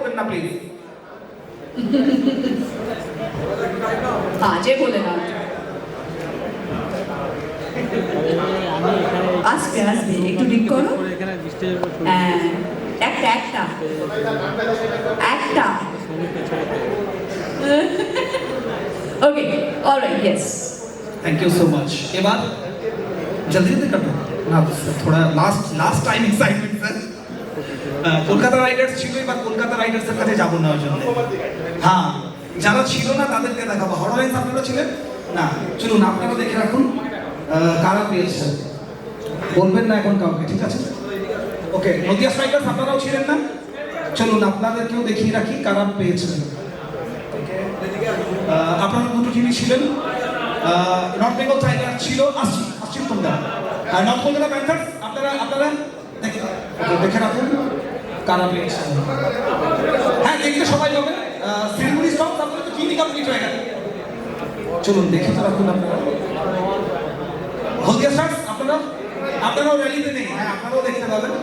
করবেন না প্লিজ। বাজে বলে না, আস্তে আস্তে একটু ঠিক করো। হ্যাঁ, একটা একটা একটা okay, alright, yes. Thank you so much. এবার জলদি জলদি কাটো না, थोड़ा last time excitement sir. Kolkata Riders ছিল, এবার কলকাতা রাইডার্সের কাছে যাবো না ওই জন্য। হ্যাঁ, যারা ছিল না তাদেরকে দেখাবো। হরলাইন্স আপনারা ছিলেন না, চলুন আপনারা দেখে রাখুন কারা পেয়েছে, বলবেন না এখন কাউকে, ঠিক আছে? ওকে, নদিয়া স্ট্রাইকার্স আপনারাও ছিলেন না, চলুন আপনাদেরকেও দেখিয়ে রাখি কারা পেয়েছে। আপনারা দুটো টিমই ছিলেন। নর্থ বেঙ্গল টাইগার ছিল, আসছি তোমরা। আর নর্থ কলকাতা প্যান্থার্স আপনারা দেখে রাখুন কারা পেয়েছে। হ্যাঁ, দেখতে সবাই যাবে। সিলিগুড়ি স্টপস আপনারা তো টিমই কমপ্লিট হয়ে গেল, চলুন দেখে তো রাখুন আপনারা। হলদিয়া স্টার্স আপনারাও র্যালিতে নেই, হ্যাঁ আপনারাও দেখতে পাবেন।